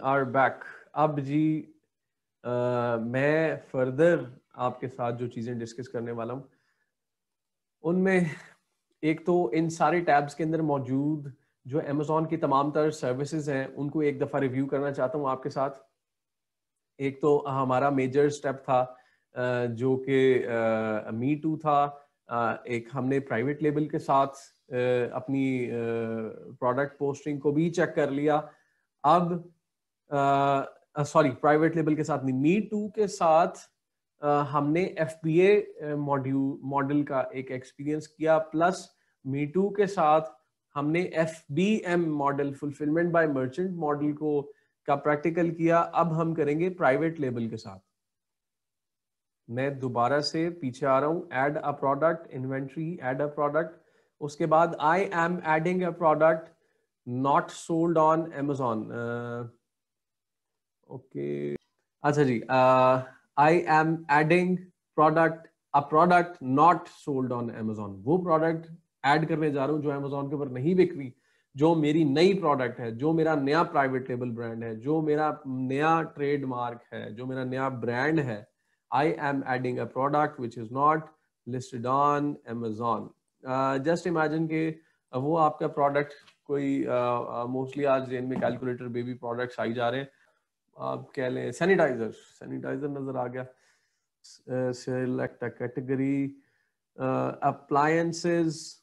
Are back. अब जी मैं further आपके साथ जो चीज़ें डिस्कस करने वाला हूँ उनमें एक तो इन सारे टैब्स के अंदर मौजूद जो अमेज़ॉन की तमाम तरह सर्विसेज हैं उनको एक दफ़ा रिव्यू करना चाहता हूँ आपके साथ। एक तो हमारा मेजर स्टेप था जो कि मी टू था। एक हमने प्राइवेट लेबल के साथ अपनी प्रोडक्ट पोस्टिंग को भी चेक कर लिया। अब सॉरी, प्राइवेट लेबल के साथ नहीं, मी टू के साथ हमने FBA मॉडल का एक एक्सपीरियंस किया, प्लस मी टू के साथ हमने FBM model, fulfilment bye merchant model को का प्रैक्टिकल किया। अब हम करेंगे प्राइवेट लेबल के साथ। मैं दोबारा से पीछे आ रहा हूं। Add a product, inventory, add a product. उसके बाद I am adding a product not sold on Amazon। Okay, अच्छा जी, I am adding a product not sold on Amazon। वो प्रोडक्ट ऐड करने जा रहा हूं जो Amazon के ऊपर नहीं बिक रही, जो मेरी नई प्रोडक्ट है, जो मेरा नया प्राइवेट लेबल ब्रांड है, जो मेरा नया ट्रेडमार्क है, जो मेरा नया ब्रांड है। आई am adding a product which is not listed on Amazon। Just imagine के वो आपका प्रोडक्ट कोई मोस्टली आज इनमें कैलकुलेटर, बेबी प्रोडक्ट्स आई जा रहे हैं। आप कह लें सैनिटाइजर, सैनिटाइजर नजर आ गया। Select a category, appliances.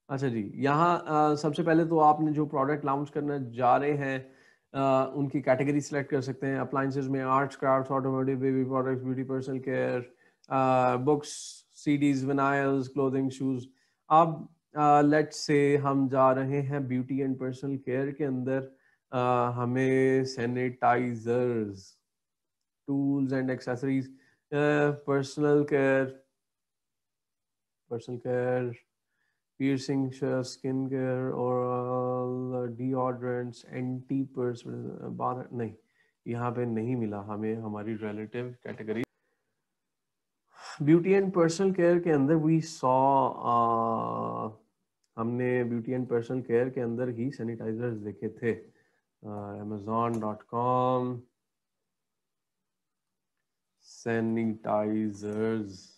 अच्छा जी, यहाँ सबसे पहले तो आपने जो प्रोडक्ट लॉन्च करने जा रहे हैं उनकी कैटेगरी सिलेक्ट कर सकते हैं। अप्लायंसेस में arts, crafts, automotive, baby products, beauty, personal care, books, CDs, vinyls, clothing, shoes. अब लेट्स से हम जा रहे हैं ब्यूटी एंड पर्सनल केयर के अंदर। हमें sanitisers, tools and accessories, personal care, piercing, skin care, oral deodorants, antiperspirant, बाहर नहीं, यहाँ पे नहीं मिला हमें हमारी relative category। Beauty and personal care के अंदर वी सॉ, हमने ब्यूटी एंड पर्सनल केयर के अंदर ही सैनिटाइजर्स देखे थे। amazon.com sanitisers.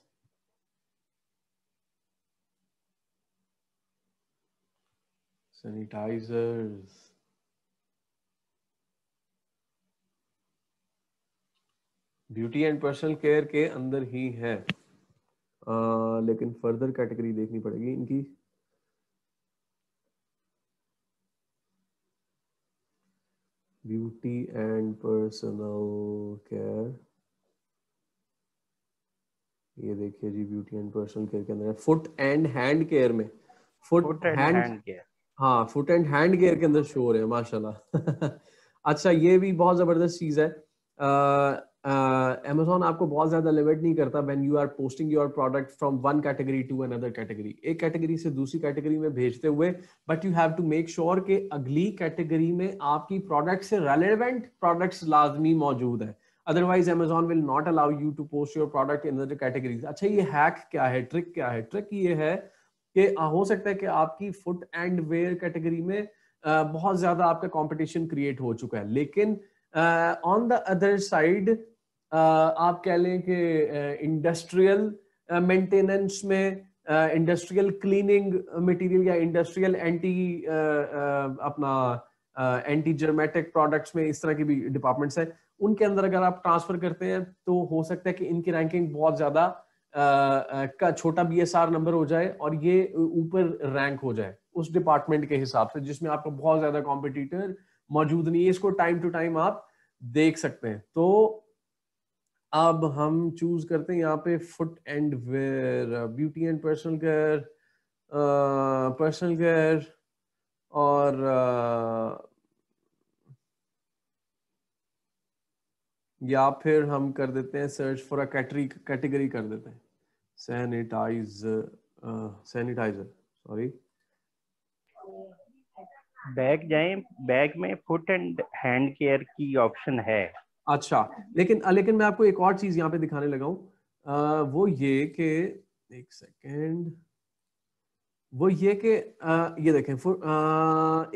Beauty and personal care के अंदर ही है, लेकिन फर्दर कैटेगरी देखनी पड़ेगी इनकी। ब्यूटी एंड पर्सनल केयर, ये देखिए जी, ब्यूटी एंड पर्सनल केयर के अंदर है फुट एंड हैंड केयर में। फुट हैंड केयर, हाँ, फुट एंड हैंड केयर के अंदर शो हो रहे हैं, माशाल्लाह। अच्छा, ये भी बहुत जबरदस्त चीज है। Amazon आपको बहुत ज्यादा लिमिट नहीं करता when you are posting your product from one category to another category, एक कैटेगरी से दूसरी कैटेगरी में भेजते हुए। But you have to make sure कि अगली कैटेगरी में आपकी प्रोडक्ट से रेलेवेंट प्रोडक्ट्स लाजमी मौजूद है। Otherwise Amazon will not allow you to post your product in other categories. अच्छा, ये हैक क्या है, ट्रिक क्या है? ट्रिक ये है कि हो सकता है कि आपकी फुट एंड वेयर कैटेगरी में बहुत ज्यादा आपका कंपटीशन क्रिएट हो चुका है, लेकिन ऑन द अदर साइड आप कह लें कि इंडस्ट्रियल मेंटेनेंस में, इंडस्ट्रियल क्लीनिंग मटेरियल या इंडस्ट्रियल अपना एंटी जर्मेटिक प्रोडक्ट्स में इस तरह की भी डिपार्टमेंट्स हैं, उनके अंदर अगर आप ट्रांसफर करते हैं तो हो सकता है कि इनकी रैंकिंग बहुत ज्यादा का छोटा BSR नंबर हो जाए और ये ऊपर रैंक हो जाए उस डिपार्टमेंट के हिसाब से जिसमें आपको बहुत ज्यादा कॉम्पिटिटर मौजूद नहीं है। इसको टाइम टू टाइम आप देख सकते हैं। तो अब हम चूज करते हैं यहाँ पे foot and wear, beauty and personal care, और या फिर हम कर देते हैं सर्च फॉर अ कैटेगरी कर देते हैं सैनिटाइजर, सॉरी। बैग जाएं, बैग में फुट एंड हैंड केयर की ऑप्शन है। अच्छा, लेकिन मैं आपको एक और चीज यहाँ पे दिखाने लगा हूँ, वो ये कि एक सेकेंड, वो ये कि ये देखें,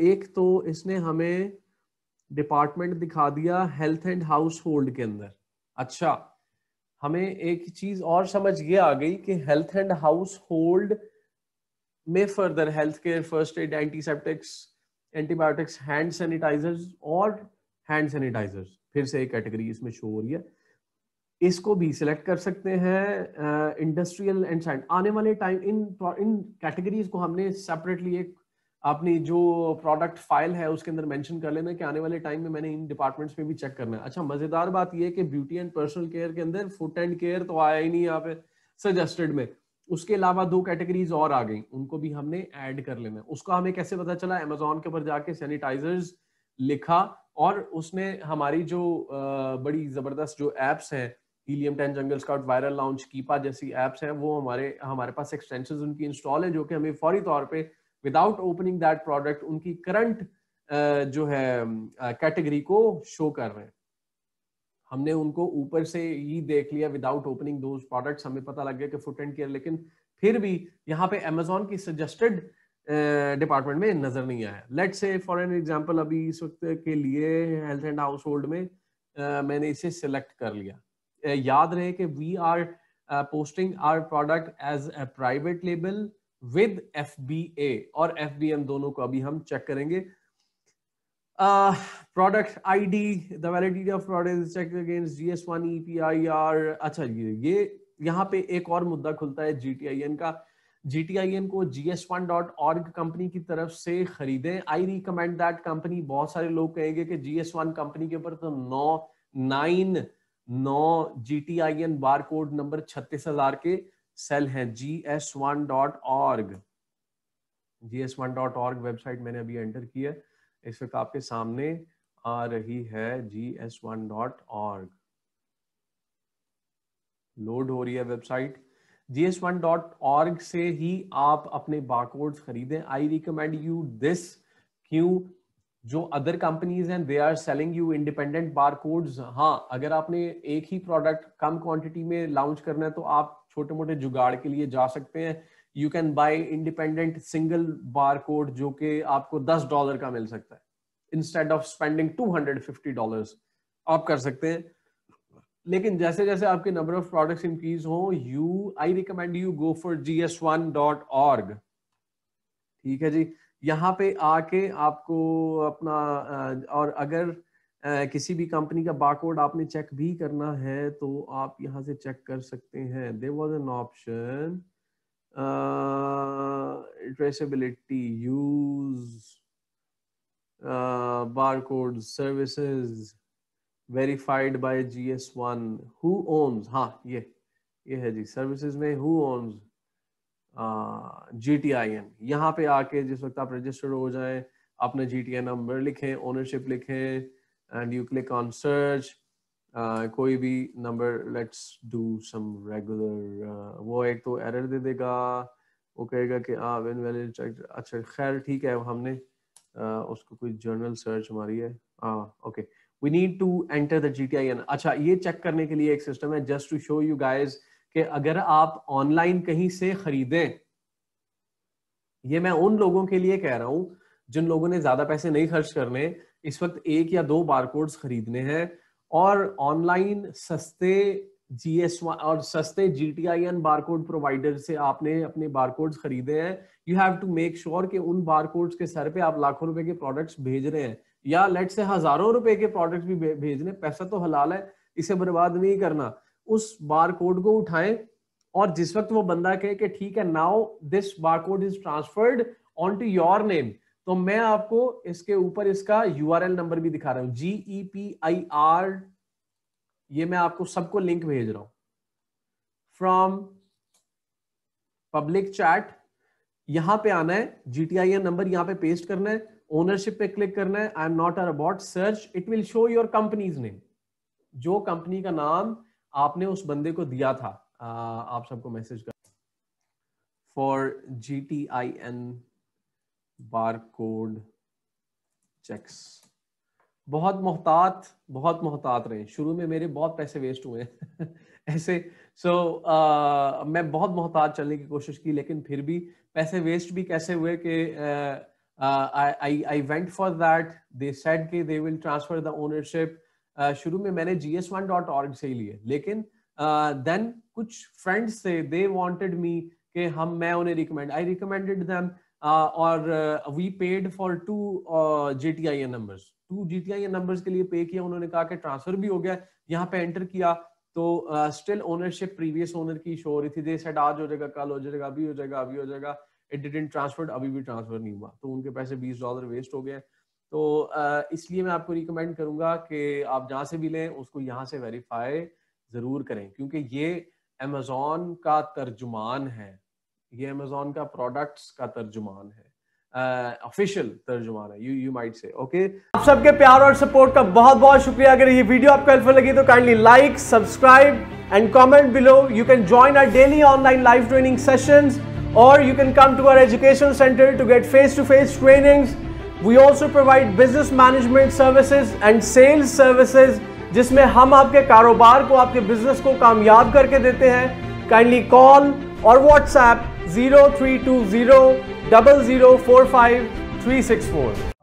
एक तो इसने हमें डिपार्टमेंट दिखा दिया हेल्थ एंड हाउस होल्ड के अंदर। अच्छा, हमें एक चीज और समझ ये आ गई कि हेल्थ एंड हाउस होल्ड में further health care, first aid, antiseptics, antibiotics, hand sanitisers और हैंड सैनिटाइजर्स, फिर से एक कैटेगरी इसमें शो हो रही है। इसको भी सिलेक्ट कर सकते हैं। इंडस्ट्रियल एंड साइंस, आने वाले टाइम इन कैटेगरीज को हमने सेपरेटली एक अपनी जो प्रोडक्ट फाइल है उसके अंदर मेंशन कर लेना कि आने वाले टाइम में मैंने इन डिपार्टमेंट्स में भी चेक करना है। अच्छा, मजेदार बात यह है कि ब्यूटी एंड पर्सनल केयर के अंदर फुट एंड केयर तो आया ही नहीं यहाँ पे सजेस्टेड में। उसके अलावा 2 कैटेगरीज और आ गई, उनको भी हमने ऐड कर लेना है। उसका हमें कैसे पता चला? अमेजोन के ऊपर जाके सैनिटाइजर्स लिखा और उसने हमारी जो बड़ी जबरदस्त जो एप्स हैं, Helium 10, Jungle Scout, Viral Launch, Keepa जैसी एप्स हैं, वो हमारे पास एक्सटेंशंस उनकी इंस्टॉल है जो कि हमें फौरी तौर पे विदाउट ओपनिंग दैट प्रोडक्ट उनकी करंट जो है कैटेगरी को शो कर रहे हैं। हमने उनको ऊपर से ही देख लिया विदाउट ओपनिंग दोज प्रोडक्ट्स, हमें पता लग गया कि फुट एंड केयर, लेकिन फिर भी यहाँ पे अमेजोन की सजेस्टेड डिपार्टमेंट में नजर नहीं आया। Let's say for an example, अभी इस वक्त के लिए हेल्थ एंड हाउस होल्ड में मैंने इसे सिलेक्ट कर लिया। याद रहे कि we are posting our product as a private label with FBA और FBM दोनों को अभी हम चेक करेंगे। Product ID, the validity of product check against GS1 EPIR। अच्छा, ये यहाँ पे एक और मुद्दा खुलता है GTIN का। GTIN को GS1.org कंपनी की तरफ से खरीदें। I recommend that company. बहुत सारे लोग कहेंगे कि GS1 कंपनी के ऊपर तो 9 GTIN बार कोड नंबर 36,000 के सेल हैं। GS1.org वेबसाइट मैंने अभी एंटर किया, इस वक्त आपके सामने आ रही है GS1.org। लोड हो रही है वेबसाइट। GS1.org से ही आप अपने बारकोड्स खरीदें। I recommend you this. क्यों? जो अदर कंपनीज हैं they are selling you independent barcodes. हाँ, अगर आपने एक ही प्रोडक्ट कम क्वांटिटी में लॉन्च करना है तो आप छोटे मोटे जुगाड़ के लिए जा सकते हैं। You can buy independent single barcode जो कि आपको $10 का मिल सकता है, इंस्टेड ऑफ स्पेंडिंग $250 आप कर सकते हैं। लेकिन जैसे जैसे आपके नंबर ऑफ प्रोडक्ट्स इंक्रीज हो, आई recommend you go for GS1.org। ठीक है जी, यहाँ पे आके आपको अपना और अगर किसी भी कंपनी का बारकोड आपने चेक भी करना है तो आप यहाँ से चेक कर सकते हैं। There was an option traceability, use barcode services verified by GS1, who owns. हाँ, ये है जी, सर्विसेज में हु ओन्स GTIN। यहाँ पे आके जिस वक्त आप रजिस्टर्ड हो जाएं, अपना GTIN नंबर लिखें, ओनरशिप लिखें and you click on search. कोई भी number, let's do some regular. वो एक तो एरर दे देगा, वो कहेगा कि आप इनवैलिड। अच्छा खैर ठीक है, हमने उसको कोई जर्नल सर्च हमारी है। Okay, we need to enter the GTIN। अच्छा, ये चेक करने के लिए एक सिस्टम है, just to show you guys कि अगर आप ऑनलाइन कहीं से खरीदें, ये मैं उन लोगों के लिए कह रहा हूं जिन लोगों ने ज्यादा पैसे नहीं खर्च करने, इस वक्त 1 या 2 बारकोड्स खरीदने हैं और ऑनलाइन सस्ते GS1 और सस्ते GTIN बारकोड प्रोवाइडर से आपने अपने बारकोड्स खरीदे हैं। You have to make sure कि उन बारकोड्स के सर पे आप लाखों रुपए के प्रोडक्ट्स भेज रहे हैं या लेट से हजारों रुपए के प्रोडक्ट्स भी भेज रहे हैं। पैसा तो हलाल है, इसे बर्बाद नहीं करना। उस बारकोड को उठाएं और जिस वक्त वो बंदा कहे कि ठीक है now this barcode is transferred on to your name, तो मैं आपको इसके ऊपर इसका URL नंबर भी दिखा रहा हूं, GEPIR। ये मैं आपको सबको लिंक भेज रहा हूं फ्रॉम पब्लिक चैट। यहां पे आना है, GTIN नंबर यहां पे पेस्ट करना है, ओनरशिप पे क्लिक करना है, I am not a robot, search, it will show your companies name. जो कंपनी का नाम आपने उस बंदे को दिया था, आप सबको मैसेज कर फॉर GTIN बारकोड चेक्स। बहुत मोहतात रहे। शुरू में मेरे बहुत पैसे वेस्ट हुए ऐसे। मैं बहुत मोहतात चलने की कोशिश की, लेकिन फिर भी पैसे वेस्ट भी कैसे हुए कि I went for that. They said कि they will transfer the ownership. शुरू में मैंने gs1.org से ही लिए, लेकिन then कुछ friends थे, they wanted me कि मैं उन्हें I recommended them और we paid for 2 GTIN numbers. 2 GTIN numbers के लिए पे किया, उन्होंने कहा कि ट्रांसफर भी हो गया, यहाँ पे एंटर किया तो स्टिल ओनरशिप प्रीवियस ओनर की शो हो रही थी. दे सेड आज हो जाएगा, कल हो जाएगा, अभी हो जाएगा, अभी हो जाएगा. इट डिडंट ट्रांसफर, अभी भी ट्रांसफर नहीं हुआ, तो उनके पैसे $20 वेस्ट हो गए. तो इसलिए मैं आपको रिकमेंड करूंगा कि आप जहां से भी लें उसको यहाँ से वेरीफाई जरूर करें, क्योंकि ये अमेजोन का तर्जुमान है, ये अमेजोन का प्रोडक्ट्स का तर्जुमान है, ऑफिशियल तर्जुमान है, यू माइट से. ओके, आप सबके प्यार और सपोर्ट का बहुत बहुत शुक्रिया. अगर ये वीडियो आपको हेल्पफुल लगी तो kindly like, subscribe and comment below. You can join our daily online live training sessions, or you can come to our education center to get face-to-face trainings. We also provide business management services and sales services, जिसमें हम आपके कारोबार को, आपके business को कामयाब करके देते हैं. काइंडली कॉल और व्हाट्सएप 0320 0045 364.